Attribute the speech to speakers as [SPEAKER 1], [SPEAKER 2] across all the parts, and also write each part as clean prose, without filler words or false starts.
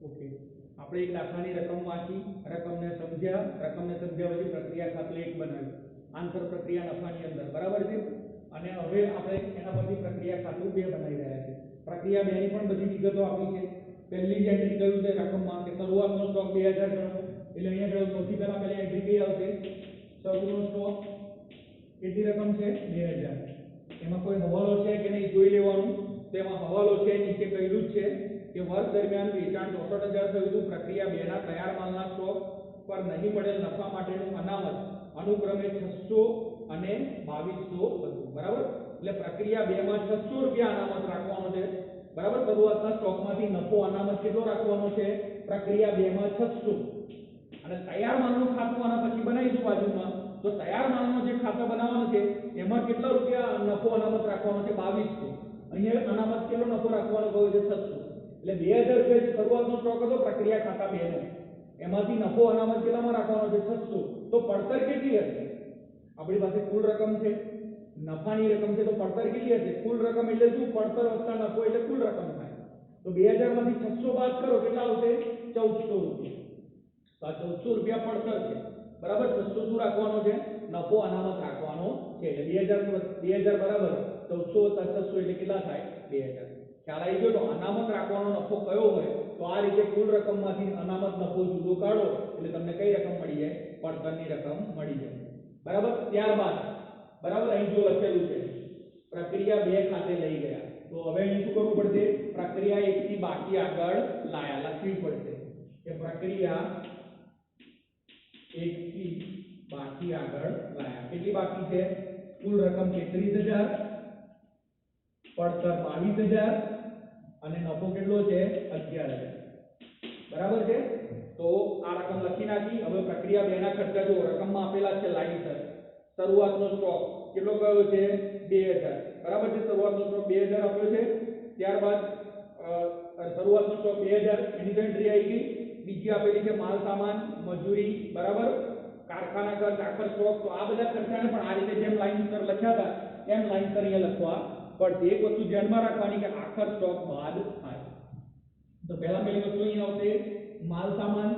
[SPEAKER 1] Okay, આપણે એક દાખલાની રકમ વાંચી, રકમને સમજ્યા પછી પ્રક્રિયા ખાતું 1 બનાવ્યું, આંતર પ્રક્રિયા નફાની અંદર, બરાબર છે. અને હવે આપણે એના પરથી પ્રક્રિયા ખાતું 2 બનાવી રહ્યા છીએ. પ્રક્રિયા 2 ની પણ બધી વિગતો આપી છે. પહેલી જ એન્ટ્રી કયું છે રકમમાં કે શરૂઆતનો સ્ટોક 2000 ગણો, એટલે અહીંયા કયો સૌથી પહેલા પહેલી એન્ટ્રી કઈ આવશે? શરૂનો સ્ટોક કેટલી રકમ છે? 2000. એમાં કોઈ હવાલો છે કે નહીં જોઈ લેવાનું. તેમાં હવાલો છે, નીચે કહેલું જ છે કે વર્ષ દરમિયાન વેચાણ 64000 થયું હતું. પ્રક્રિયા 2 ના તૈયાર માલના સ્ટોક પર નહીં મળેલ નફા માટેનું અનામત અનુક્રમે 600 અને 2200 હતું, બરાબર. એટલે પ્રક્રિયા 2 માં 600 રૂપિયા અનામત રાખવાનો છે, બરાબર. શરૂઆતના સ્ટોકમાંથી નફો અનામત કેટલો રાખવાનો છે? પ્રક્રિયા 2 માં 600. અને તૈયાર માલનું ખાતું આના પછી બનાવીશું બાજુમાં. તો તૈયાર માલનો જે ખાતું બનાવવાનો છે એમાં કેટલા રૂપિયા નફો અનામત રાખવાનો છે? 2200. અહીંયા અનામત કેટલો નફો રાખવાનો કહ્યું છે? 600. એટલે 2000 રૂપિયા જે શરૂઆતનો સ્ટોક હતો પ્રક્રિયા ખાતા 2 નો, એમાંથી નફો અનામત કેટલામાં રાખવાનો છે? 600. તો પડતર કેટલી હશે? આપણી પાસે કુલ રકમ છે, નફાની રકમ છે, તો પડતર કેટલી હશે? કુલ રકમ એટલે શું? પડતર વત્તા નફો એટલે કુલ રકમ થાય. તો 2000 માંથી 600 બાદ કરો, કેટલા આવશે? 1400 રૂપિયા. તો આ 1400 રૂપિયા પડતર છે, બરાબર. 600 શું રાખવાનો છે? નફો અનામત રાખવાનો છે. એટલે 2000 બરાબર 1400 + 600 એટલે કેટલા થાય? 2000. ખ્યાલ આવી ગયો? તો અનામત રાખવાનો નફો કયો હોય તો આ રીતે કુલ રકમમાંથી અનામત નફો જુદો કાઢો એટલે તમને કઈ રકમ મળી જાય? પડતરની રકમ મળી જાય, બરાબર. ત્યારબાદ બરાબર અહીં જો લખેલું છે પ્રક્રિયા 2 ખાતે લઈ ગયા, તો હવે અહીં શું કરવું પડશે? પ્રક્રિયા 1 થી બાકી આગળ લાયા લખવી પડશે કે પ્રક્રિયા 1 થી બાકી આગળ લાયા. કેટલી બાકી છે? કુલ રકમ 33000, પડતર 22000 અને નફો કેટલો છે? 11000, બરાબર છે. તો આ રકમ લખી નાખી. હવે પ્રક્રિયા 2 ના ખર્ચા જો રકમમાં આપેલા છે લાઈન સર. શરૂઆતનો સ્ટોક કેટલો કયો છે? 2000, બરાબર છે. શરૂઆતનો સ્ટોક 2000 આપ્યો છે. ત્યારબાદ શરૂઆતનો સ્ટોક 2000 એની એન્ટ્રી આવી ગઈ. બીજી આપેલી છે માલ સામાન, મજૂરી, બરાબર, કારખાના ખર્ચ, આખર સ્ટોક. તો આ બધા ખર્ચાને પણ આ રીતે જેમ લાઈન સર લખ્યા હતા એમ લાઈન સર અહીંયા લખવા પડશે. એક વસ્તુ ધ્યાનમાં રાખવાની કે આખર સ્ટોક બાદ થાય. તો પહેલી વસ્તુ અહીંયા આવશે માલ સામાન.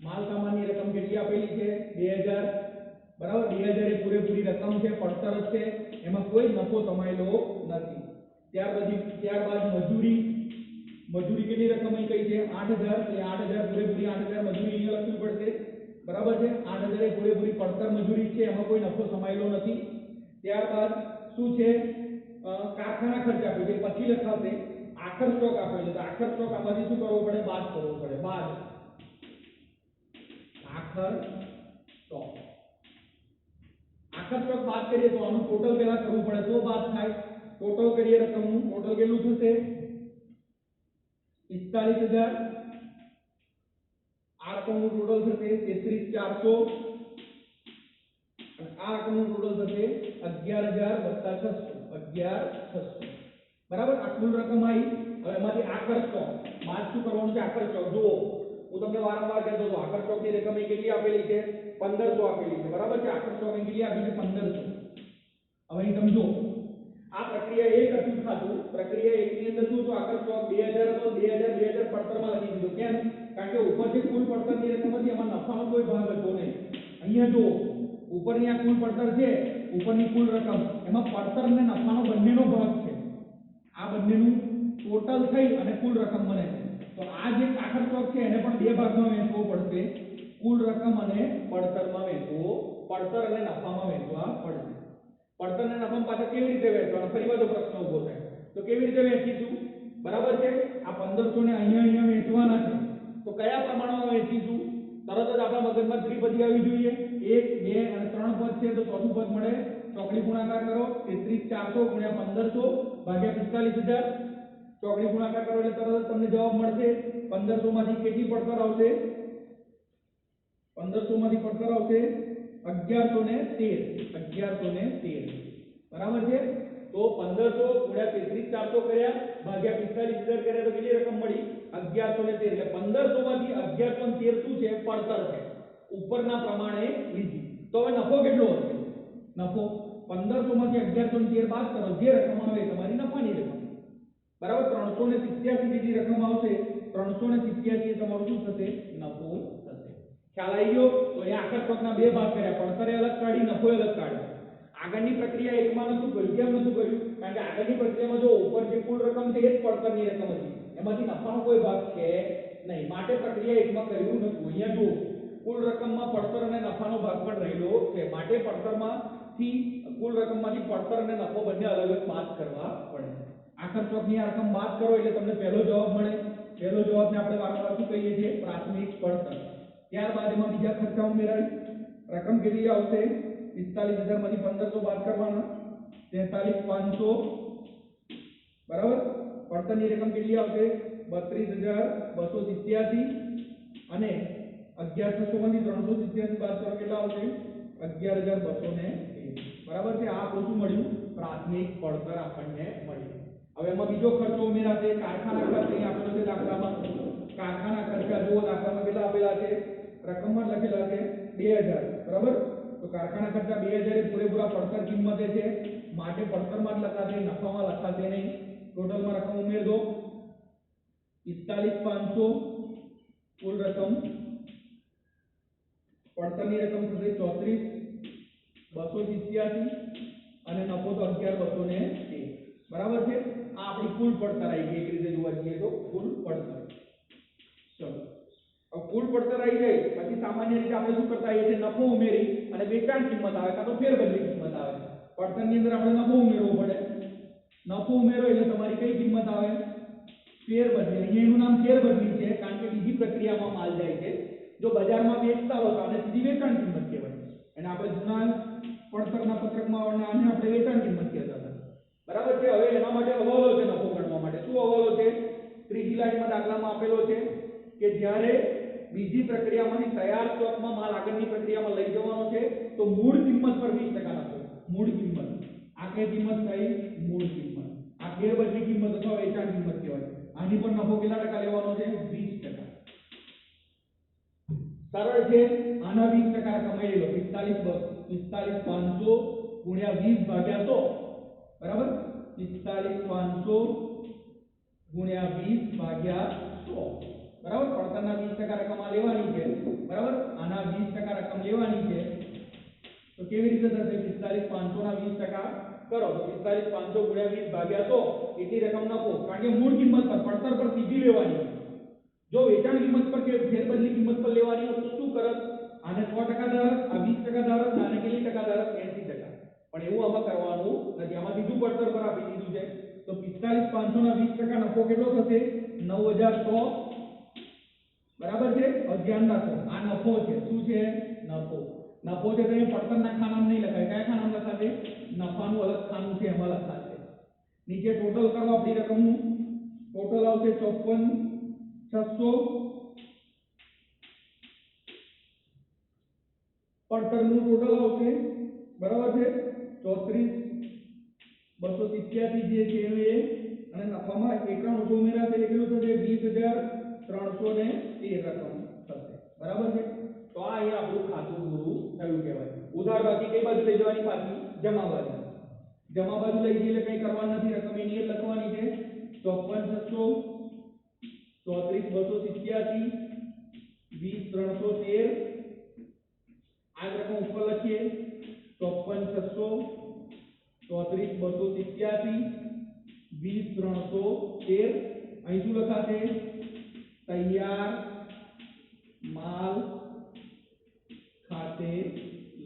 [SPEAKER 1] માલ સામાનની રકમ કેટલી આપેલી છે? 2000, બરાબર. 2000 એ પૂરેપૂરી રકમ છે, પડતર જ છે, એમાં કોઈ નફો સમાયેલો નથી. ત્યારબાદ મજૂરી. મજૂરી કેટલી રકમ અહીં કઈ છે? 8000. એટલે 8000 પૂરેપૂરી 8000 મજૂરી અહીંયા લખવી પડશે, બરાબર છે. 8000 એ પૂરેપૂરી પડતર મજૂરી છે, એમાં કોઈ નફો સમાયેલો નથી. ત્યારબાદ શું છે? કારખાના ખર્ચ આપ્યો છે, પછી લખાશે. આખર સ્ટોક આપ્યો છે, તો આખર સ્ટોક આમાંથી શું કરવો પડે? બાદ કરવો પડે. બાદ આખર સ્ટોક. આખર સ્ટોક બાદ કરીએ તો આનું ટોટલ પહેલા કરવું પડે તો બાદ થાય. ટોટલ કરીએ રકમનું, ટોટલ કેટલું થશે? 45000. આ રકમનું ટોટલ થશે 33400 અને આ રકમનું ટોટલ થશે 11000 + 600, 11600, બરાબર. આ કુલ રકમ આવી. હવે એમાંથી આખર સ્ટોક બાદ શું કરવાનું છે? આખર સ્ટોક જુઓ, હું તમને વારંવાર કહેતો હતો આખર સ્ટોકની રકમ કેટલી આપેલી છે? 1500 આપેલી છે, બરાબર છે. આખર સ્ટોક કેટલી આપી છે? 1500. હવે અહીં સમજો આ પ્રક્રિયા 1 હતું ખાતું. પ્રક્રિયા 1 ની અંદર શું હતું? આખર સ્ટોક 2000 હતો. 2000 પડતરમાં લખી દીધો. કેમ? કારણ કે ઉપર જે કુલ પડતરની રકમ હતી એમાં નફાનો કોઈ ભાગ હતો નહીં. અહીંયા જો ઉપરની આ કુલ પડતર છે, ઉપરની કુલ રકમ, એમાં પડતર અને નફાનો બંનેનો ભાગ છે. આ બંનેનું ટોટલ થઈ અને કુલ રકમ બને છે. તો આ જે આખર સ્ટોક છે એને પણ બે ભાગમાં વહેંચવો પડશે. કુલ રકમ અને પડતરમાં વહેંચવો, પડતર અને નફામાં વહેંચવા પડશે. પડતર અને નફામાં પાછા કેવી રીતે વહેંચવાના? ફરી પાછો પ્રશ્ન ઊભો થાય. તો કેવી રીતે વહેંચીશું? બરાબર છે. આ 1500 ને અહીંયા વહેંચવાના છે. તો કયા પ્રમાણમાં વહેંચીશું? તરત જ આપણા મગજમાં ત્રિપદી આવી જોઈએ. 1, 2 અને 3 પદ છે તો ચોથું પદ મળે. ચોકડી ગુણાકાર કરો. 33400 × 1500 ભાગ્યા 45000. ચોકડી ગુણાકાર કરો એટલે તરત જ તમને જવાબ મળશે. 1500 માંથી કેટલી પડતર આવશે? 1500 માંથી પડતર આવશે 1113. 1113, બરાબર છે. તો 1500 × 33400 કર્યા ભાગ્યા 45000 કર્યા તો કેટલી રકમ મળી? 1113. એટલે 1500 માંથી 1113 શું છે? પડતર છે. ઉપરના પ્રમાણે લીધી. તો હવે નફો કેટલો હશે? નફો 1500 માંથી 1113 બાદ કરો, જે રકમ આવે તમારી નફાની રકમ, બરાબર. 387 જેટલી રકમ આવશે. 387 એ તમારું શું થશે? નફો થશે. ખ્યાલ આવી ગયો? તો એ આખા સ્ટોકના બે ભાગ કર્યા, પડતરે અલગ કાઢી, નફો અલગ કાઢ્યો. આગળની પ્રક્રિયા એકમાં નતું કર્યું. કેમ નતું કર્યું? કારણ કે આગળની પ્રક્રિયામાં જો ઉપર જે કુલ રકમ છે એ જ પડતરની રકમ હતી, એમાંથી નફાનો કોઈ ભાગ છે નહીં, માટે પ્રક્રિયા એકમાં કર્યું નતું. અહીંયા જો કુલ રકમમાં પડતર અને નફાનો ભાગ પણ રહેલો છે, માટે પડતરમાંથી કુલ રકમમાંથી પડતર અને નફો બંને અલગ અલગ બાદ કરવા પડે. આખા સ્ટોકની આ રકમ બાદ કરો એટલે તમને પહેલો જવાબ મળે. પહેલો જવાબને આપણે વારંવાર શું કહીએ છીએ? પ્રાથમિક પડતર. ત્યારબાદ એમાં બીજા ખર્ચા ઉમેરાય. રકમ કેટલી આવશે? 45000 માંથી 1500 બાદ કરવાના, 43500 બરાબર. પડતરની રકમ કેટલી આવશે? 32287 અને 11600 માંથી 387 બાદ કરો કેટલા આવશે? 11213 બરાબર છે. આ આપણું શું મળ્યું? પ્રાથમિક પડતર આપણને મળ્યું. હવે એમાં બીજો ખર્ચો ઉમેરાશે, કારખાના ખર્ચ. અહીં આપેલો છે દાખલામાં. કારખાના ખર્ચા જુઓ, દાખલામાં કેટલા આપેલા છે? રકમમાં લખેલા છે 2000 બરાબર. તો કારખાના ખર્ચા 2000 એ પૂરેપૂરા પડતર કિંમતે છે, માટે પડતરમાં જ લખાશે, નફામાં લખાશે નહીં. ટોટલમાં રકમ ઉમેર દો. 45500 કુલ રકમ, પડતરની રકમ થશે 34287 અને નફો તો 11213 બરાબર છે. આ આપણી કુલ પડતર આવી ગઈ. એક રીતે જોવા જઈએ તો કુલ પડતર. ચલો, अब કુલ પડતર આવી જાય પછી સામાન્ય રીતે આપણે શું કરતા હોઈએ છીએ? નફો ઉમેરી અને વેચાણ કિંમત આવે કાં તો ફેરબદલી કિંમત આવે. પડતરની અંદર આપણે નફો ઉમેરવો પડે. નફો ઉમેરો એટલે તમારી કઈ કિંમત આવે? ફેરબદલી. અહીંયા એનું નામ ફેરબદલી છે કારણ કે બીજી પ્રક્રિયામાં માલ જાય છે. જો બજારમાં વેચતા હો તો આને સીધી વેચાણ કિંમત કહેવાય, અને આપણે જૂના પડતરના પત્રકમાં આને આપણે વેચાણ કિંમત કહેતા હતા. બરાબર છે. હવે એના માટે હવાલો છે નફો ગણવા માટે. શું હવાલો છે? ત્રીજી લાઈનમાં દાખલામાં આપેલો છે કે જ્યારે બીજી પ્રક્રિયામાંથી તૈયાર સ્ટોકમાં માલ આગળની પ્રક્રિયામાં લઈ જવાનો છે તો મૂળ કિંમત પર 20% નફો. મૂળ કિંમત. આ કઈ કિંમત થઈ? મૂળ કિંમત. આ ફેરબદલી કિંમત અથવા વેચાણ કિંમત કહેવાય. આની પર નફો કેટલા ટકા લેવાનો છે? 20%. સરળ છે. આના 20% કમાઈ લો. 45500 ગુણ્યા 20 ભાગ્યા 100 બરાબર. 45500 ગુણ્યા 20 ભાગ્યા 100 બરાબર. પડતરના 20% રકમ આ લેવાની છે બરાબર. આના 20% રકમ લેવાની છે. તો કેવી રીતે થશે? 45500 ના 20% કરો તો 45500 ગુણ્યા 20 ભાગ્યા 100 એટલી રકમ નફો. કારણ કે મૂળ કિંમત પર, પડતર પર સીધી લેવાની. જો વેચાણ કિંમત પર કે ફેરબદલી કિંમત પર લેવાની હોય તો શું કરત? આને 100% ધારક, આ 20% ધારક, આને કેટલી ટકા ધારક? 80%. પણ એવું આમાં કરવાનું નથી. આમાં સીધું પડતર પર આપી દીધું છે. તો 45500 ના 20% નફો કેટલો થશે? 9100 બરાબર છે. ધ્યાન રાખો, આ નફો છે. શું છે? નફો. નફો છે તો એ પડતરના ખાનામાં નહીં લખાય. કયા ખાનામાં લખાશે? નફાનું અલગ ખાનું છે એમાં લખાશે. નીચે ટોટલ કરો આપણી રકમનું. ટોટલ આવશે 54600. પડતરનું ટોટલ આવશે બરાબર છે 34287 જે છે એ, અને નફામાં એકમ ઓછો ઉમેરાશે એટલે કેટલું થશે? 20313 રકમ થશે બરાબર છે. તો આ અહીંયા આપણું ખાતું પૂરું થયું કહેવાય. ઉધાર બાકી કઈ બાજુ લઈ જવાની? પાછી જમા બાજુ. જમા બાજુ લઈ જઈએ એટલે કઈ કરવાનું નથી. રકમ એની જ લખવાની છે. 54600 34287 20313. આ રકમ ઉપર લખીએ 54600 34287 20313. અહીં શું લખાશે? તૈયાર માલ ખાતે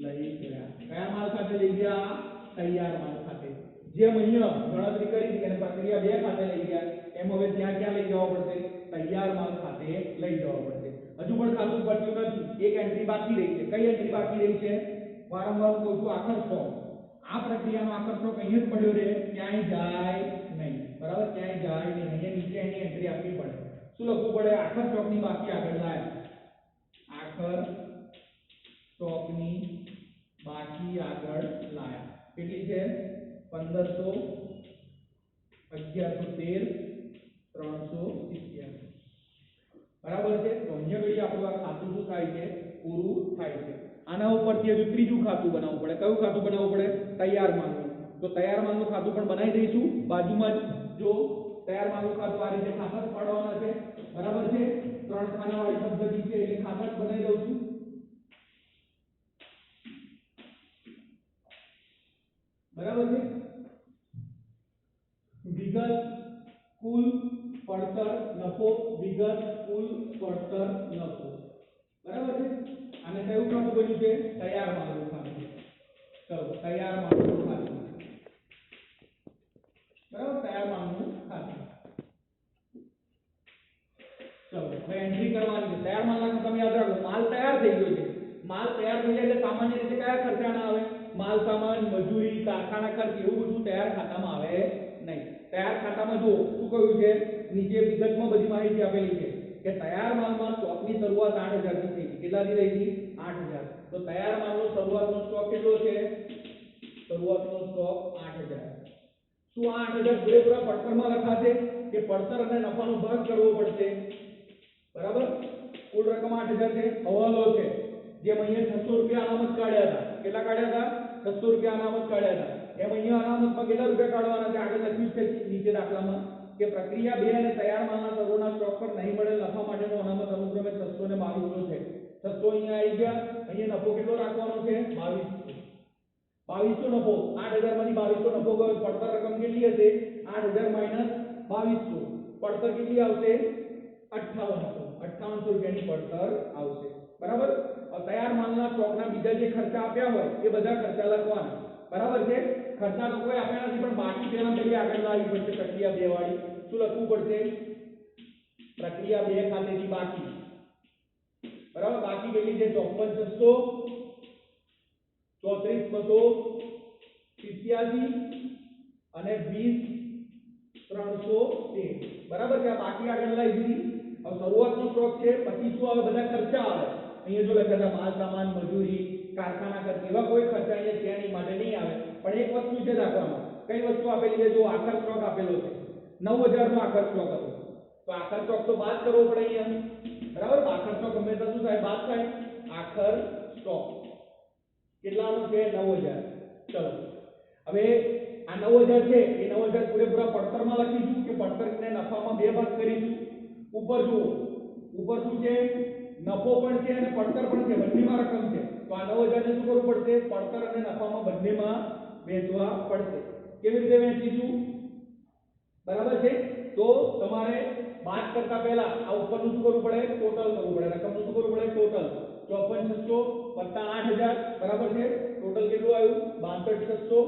[SPEAKER 1] લઈ ગયા. કયા માલ ખાતે લઈ ગયા? તૈયાર માલ ખાતે. જેમ અહીંયા ગણતરી કરી કે પ્રક્રિયા 2 ખાતે લઈ ગયા, એમ હવે ત્યાં ક્યાં લઈ જવા પડશે? તૈયાર માલ ખાતે લઈ જવા પડશે. હજુ પણ ખાતું પત્યું નથી. એક એન્ટ્રી બાકી રહી છે. કઈ એન્ટ્રી બાકી રહી છે? વારંવાર કહું છું, આખર સ્ટોક. આ પ્રક્રિયાનો આખર સ્ટોક અહીંયા જ પડ્યો રહે, ક્યાંય જાય નહીં બરાબર. ક્યાંય જાય નહીં. અહીંયા નીચે એની એન્ટ્રી આપવી પડે. શું લખવું પડે? આખર સ્ટોકની બાકી આગળ લાયા. આખર સ્ટોકની બાકી આગળ લાયા. કેટલી છે? 1500 1113 387 બરાબર છે. તો અહીંયા ઘડી આપણું આ ખાતું શું થાય છે? પૂરું થાય છે. આના ઉપરથી હજુ ત્રીજું ખાતું બનાવવું પડે. કયું ખાતું બનાવવું પડે? તૈયાર માલનું. તો તૈયાર માલનું ખાતું પણ બનાવી દઈશું. બાજુમાં જો તૈયાર માલનું ખાતું આ રીતે ખાતા જ પાડવાના છે બરાબર છે. ત્રણ ખાનાવાળી પદ્ધતિ છે એટલે ખાતા જ બનાવી દઉં છું। બરાબર છે। વિગત કુલ પડતર નફો, વિગત કુલ પડતર નફો, બરાબર છે। અને કયું ખાતું બન્યું છે? તૈયાર માલનું ખાતું। ચલો તૈયાર માલનું ખાતું, બરાબર, તૈયાર માલનું ખાતું। ચલો હવે એન્ટ્રી કરવાની છે। તૈયાર માલના ખાતામાં યાદ રાખો માલ તૈયાર થઈ ગયો છે। માલ તૈયાર થઈ જાય એટલે સામાન્ય રીતે કયા ખર્ચા ના આવે? માલ સામાન, મજૂરી, કારખાના ખર્ચ એવું બધું તૈયાર ખાતામાં આવે નહીં। તૈયાર ખાતામાં જો શું કહ્યું છે? નીચે વિગતમાં બધી માહિતી આપેલી છે કે તૈયાર માલમાં સ્ટોકની શરૂઆત 8000 થી થઈ હતી। કેટલાથી થઈ હતી? 8000। તો તૈયાર માલનો શરૂઆતનો સ્ટોક કેટલો છે? શરૂઆતનો સ્ટોક 8000। શું આ 8000 પૂરેપૂરા પડતરમાં લખાશે કે પડતર અને નફાનો ભાગ કરવો પડશે? બરાબર, કુલ રકમ 8000 છે, હવાલો છે જેમ અહીંયા 600 રૂપિયા અનામત કાઢ્યા હતા। કેટલા કાઢ્યા હતા? 600 રૂપિયા અનામત કાઢ્યા હતા। એમ અહીંયા અનામતમાં કેટલા રૂપિયા કાઢવાના છે? આગળ લખ્યું છે નીચે દાખલામાં કે પ્રક્રિયા 2 અને તૈયાર માલના સર્વોના સ્ટોક પર નહીં મળેલ નફા માટેનો અનામત અનુક્રમે 600 અને 2200 છે। 600 અહીંયા આવી ગયા, અહીંયા નફો કેટલો રાખવાનો છે? 2200। 2200 નફો, 8000 માંથી 2200 નફો ગયો, પડતર રકમ કેટલી હશે? 8000 માઈનસ 2200, પડતર કેટલી આવશે? 5800। 5800 રૂપિયાની પડતર આવશે, બરાબર। હવે તૈયાર માલના સ્ટોકના બીજા જે ખર્ચા આપ્યા હોય એ બધા ખર્ચા લખવાના, બરાબર છે। ખર્ચા તો કોઈ આપ્યા નથી પણ બાકી પેલા પેલી આગળ લાવવી પડશે પ્રક્રિયા 2 વાળી। શું લખવું પડશે? પ્રક્રિયા 2 ખાતેથી બાકી, બરાબર। બાકી કેટલી છે? 54600, 34287 અને 20313, બરાબર છે। આ બાકી આગળ લઈ દીધી। હવે શરૂઆતનો સ્ટોક છે, પછી શું આવે? બધા ખર્ચા આવે। અહીંયા જો લખ્યા હતા માલ સામાન, મજૂરી, કારખાના ખર્ચ, એવા કોઈ ખર્ચા અહીંયા છે નહીં માટે નહીં આવે। પણ એક વસ્તુ છે રાખવામાં, કઈ વસ્તુ આપેલી છે? જો આખર સ્ટોક આપેલો છે 9000 નો આખર સ્ટોક હતો, તો આખર સ્ટોક તો બાદ કરવો પડે અહીંયા, બરાબર। આખર સ્ટોક હંમેશા શું થાય? બાદ થાય। આખર સ્ટોક કેટલાનો છે? 9000। ચલો હવે આ 9000 છે એ 9000 પૂરેપૂરા પડતરમાં લખીશું કે પડતરને નફામાં બે ભાગ કરીશું। ઉપર જુઓ, ઉપર શું છે? નફો પણ છે અને પડતર પણ છે, બંનેમાં રકમ છે। તો આ 9000 ને શું કરવું પડશે? પડતર અને નફામાં બંનેમાં વહેંચવા પડશે। કેવી રીતે વહેંચીશું? બરાબર છે। તો તમારે બાદ કરતા પહેલા આ ઉપરનું શું કરવું પડે? ટોટલ કરવું પડે, રકમનું શું કરવું પડે? ટોટલ। 54600 વત્તા 8000, બરાબર છે। ટોટલ કેટલું આવ્યું? 62600,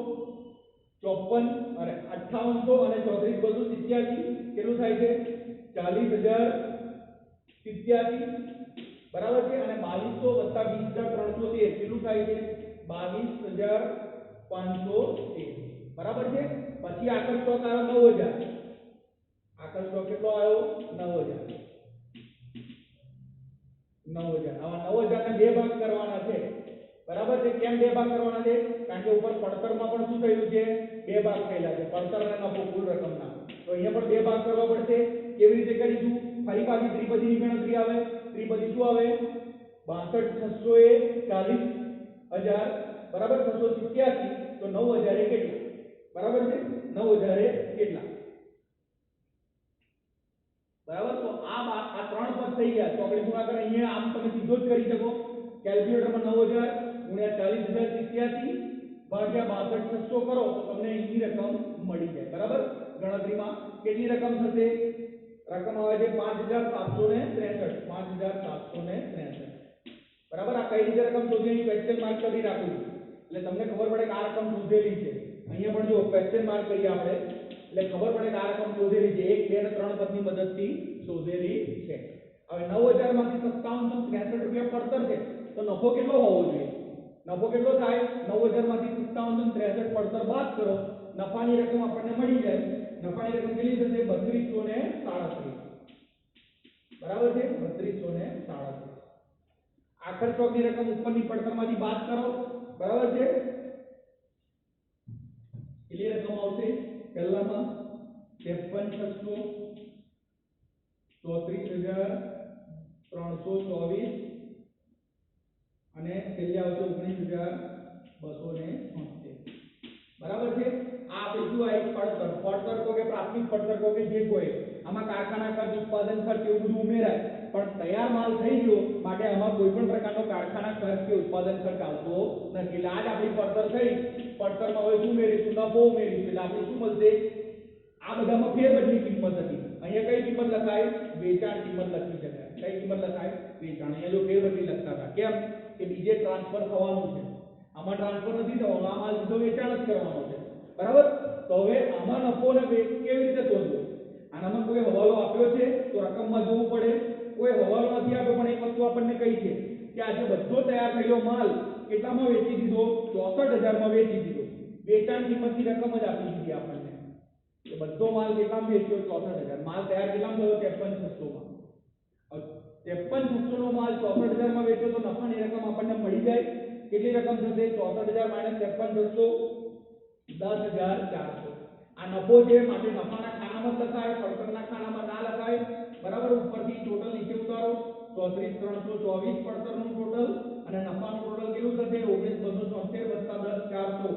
[SPEAKER 1] 54 અને 5800 અને 34 બધું 87, કેટલું થાય છે? 40087, બરાબર છે। અને 2200 વત્તા 20313 કેટલું થાય છે? 22513, બરાબર છે। પછી આખર સ્ટોક આવ્યો 9000। આખર સ્ટોક કેટલો આવ્યો? 9000। આવા 9000 ને બે ભાગ કરવાના છે, બરાબર છે। કેમ બે ભાગ કરવાના છે? કારણ કે ઉપર પડતરમાં પણ શું થયું છે? બે ભાગ થયેલા છે, પડતર અને નફો કુલ રકમના। તો અહીંયા પણ બે ભાગ કરવા પડશે। કેવી રીતે કરીશું? ફરી પાછી ત્રિપદીની ગણતરી આવે। ત્રિપદી શું આવે? 62600 એ 40000, બરાબર। 687 તો 9000 એ કેટલા? બરાબર છે, 9000 એ કેટલા? બરાબર। તો આ ત્રણ પદ થઈ ગયા। ચોકડી ગુણાકાર અહીંયા આમ તમે સીધો જ કરી શકો। કેલ્ક્યુલેટરમાં 9000 ગુણ્યા 40087 ભાગ્યા 62600 કરો તો તમને અહીંની રકમ મળી જાય, બરાબર। ગણતરીમાં કેટલી રકમ થશે? રકમ આવે છે 5763, 5763, બરાબર। આ કઈ રીતે રકમ શોધી? અહીં ક્વેશ્ચન માર્ક કરી રાખું છું એટલે તમને ખબર પડે કે આ રકમ શોધેલી છે। અહીંયા પણ જો ક્વેશ્ચન માર્ક કરીએ આપણે એટલે ખબર પડે કે આ રકમ શોધેલી છે, 1, 2 અને 3 પદની મદદથી શોધેલી છે। હવે 9000 માંથી 5763 રૂપિયા પડતર છે તો નફો કેટલો હોવો જોઈએ? નફો કેટલો થાય? 9000 માંથી 5763 પડતર બાદ કરો, નફાની રકમ આપણને મળી જાય। નફાની રકમ કેટલી થશે? 3237, બરાબર છે, 3237। આખર સ્ટોકની રકમ ઉપરની પડતરમાંથી બાદ કરો, બરાબર છે। કેટલી રકમ આવશે? પહેલામાં 53600, 34324 અને છેલ્લે આવશે 19273, બરાબર છે। આ આપેલું આ એક પડતર, પડતર કો કે પ્રાથમિક પડતર કો કે જે કોઈ, આ આમાં કારખાના ખર્ચ, ઉત્પાદન ખર્ચ એવું બધું ઉમેરાય, પણ તૈયાર માલ થઈ ગયો માટે આમાં કોઈ પણ પ્રકારનો કારખાના ખર્ચ કે ઉત્પાદન ખર્ચ આવતો નથી. એટલે આજ આપણી પડતર થઈ. પડતરમાં હવે શું ઉમેરીશું? નફો ઉમેરીશું. એટલે આપણે શું મળશે? આ બધામાં ફેરબદલી કિંમત હતી. અહીંયા કઈ કિંમત લખાય? વેચાણ કિંમત લખી શકાય. કઈ કિંમત લખાય? વેચાણ. અહીંયા જો ફેરબદલી લખતા હતા. કેમ? કે બીજે ટ્રાન્સફર થવાનું છે. આમાં ટ્રાન્સફર નથી થવાનું. આ માલ સીધો વેચાણ જ કરવાનો છે. બરાબર? તો હવે આમાં નફો ને કેવી રીતે શોધવો? આનામાં કોઈ હવાલો આપ્યો છે તો રકમમાં જોવું પડે. કોઈ હવાલો નથી આપ્યો, પણ એક વસ્તુ આપણને કહી છે કે આજે બધો તૈયાર થયેલો માલ કેટલામાં વેચી દીધો? 64,000 માં વેચી દીધો. વેચાણ કિંમતની રકમ જ આપી દીધી આપણને. કે બધો માલ કેટલામાં વેચ્યો? 64,000. માલ તૈયાર કેટલામાં થયો? 53,600 માં. 53,600 નો માલ 64,000 માં વેચ્યો તો નફાની રકમ આપણને મળી જાય. કેટલી રકમ થશે? 64,000 - 53,600 10,400. આ નફો છે માટે નફાના ખાનામાં જ લખાય, પડતરના ખાનામાં ના લખાય. બરાબર? ઉપરથી ટોટલ નીચે ઉતારો. 34,324 પડતરનું ટોટલ અને નફાનું ટોટલ કેટલું થશે? 19,276 + 10,400.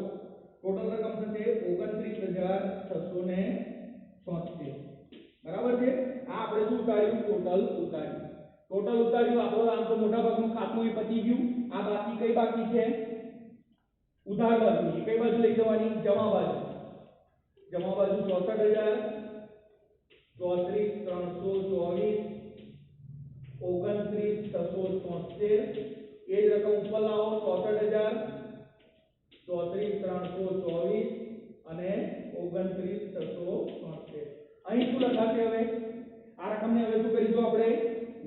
[SPEAKER 1] ટોટલ રકમ થશે 29,676. બરાબર છે? આ આપણે શું ઉતાર્યું? ટોટલ ઉતાર્યું. ટોટલ ઉતાર્યું. આપણો આમ તો મોટા ભાગનું ખાતું એ પતી ગયું. આ બાકી કઈ બાકી છે? ઉધાર બાજુ. કઈ બાજુ લઈ જવાની? જમા બાજુ. જમા બાજુ 64,000 34,324 29,676. એ જ રકમ ઉપર લાવો. 64,000 34,324 અને 29,676. અહીં શું લખાશે હવે? આ રકમને હવે શું કરીશું આપણે?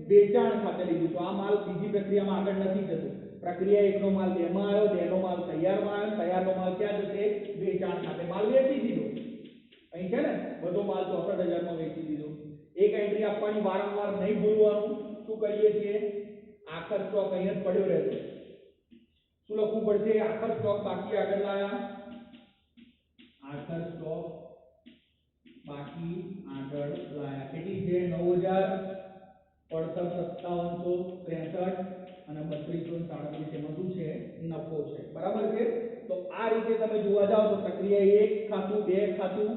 [SPEAKER 1] વેચાણ ખાતે લઈ જઈશું. આ માલ બીજી પ્રક્રિયામાં આગળ નથી જતો. પ્રક્રિયા 1 નો માલ 2 માં આવ્યો, 2 નો માલ તૈયારમાં આવ્યો, તૈયારનો માલ ક્યાં જશે? વેચાણ ખાતે. માલ વેચી દીધો. અહીં છે ને બધો માલ 64,000 માં વેચી દીધો. એક એન્ટ્રી આપવાની, વારંવાર નહીં ભૂલવાનું. શું કરીએ છીએ? આખર સ્ટોક અહીં જ પડ્યો રહેતો. શું લખવું પડશે? આખર સ્ટોક બાકી આગળ લાયા. આખર સ્ટોક બાકી આગળ લાયા. કેટલી છે? 9,000 પડતર 5763 અને 3237. એમાં શું છે? નફો છે. બરાબર છે? તો આ રીતે તમે જોવા જાવ તો પ્રક્રિયા 1 ખાતું, 2 ખાતું,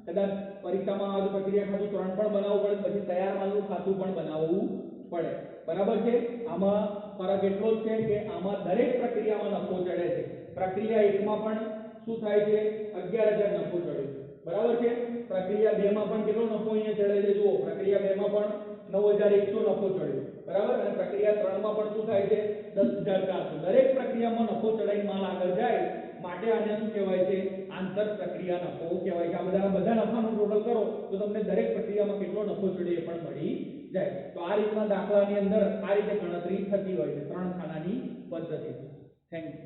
[SPEAKER 1] કદાચ પરીક્ષામાં આવે તો પ્રક્રિયા ખાતું 3 પણ બનાવવું પડે, પછી તૈયાર માલનું ખાતું પણ બનાવવું પડે. બરાબર છે? આમાં ફરક એટલો જ છે કે આમાં દરેક પ્રક્રિયામાં નફો ચડે છે. પ્રક્રિયા 1 માં પણ શું થાય છે? 11,000 નફો ચડ્યો. બરાબર છે? પ્રક્રિયા 2 માં પણ કેટલો નફો અહીંયા ચડે છે? જુઓ, પ્રક્રિયા 2 માં પણ 9,100 નફો ચડ્યો. બરાબર? અને પ્રક્રિયા 3 માં પણ શું થાય છે? 10,400. દરેક પ્રક્રિયામાં નફો ચડાઈ માલ આગળ જાય માટે આને શું કહેવાય છે? આંતર પ્રક્રિયા નફો કહેવાય છે. આ બધા નફાનું ટોટલ કરો તો તમને દરેક પ્રક્રિયામાં કેટલો નફો ચડ્યો એ પણ મળી જાય. તો આ રીતના દાખલાની અંદર આ રીતે ગણતરી થતી હોય છે 3 ખાનાની પદ્ધતિથી. Thank you.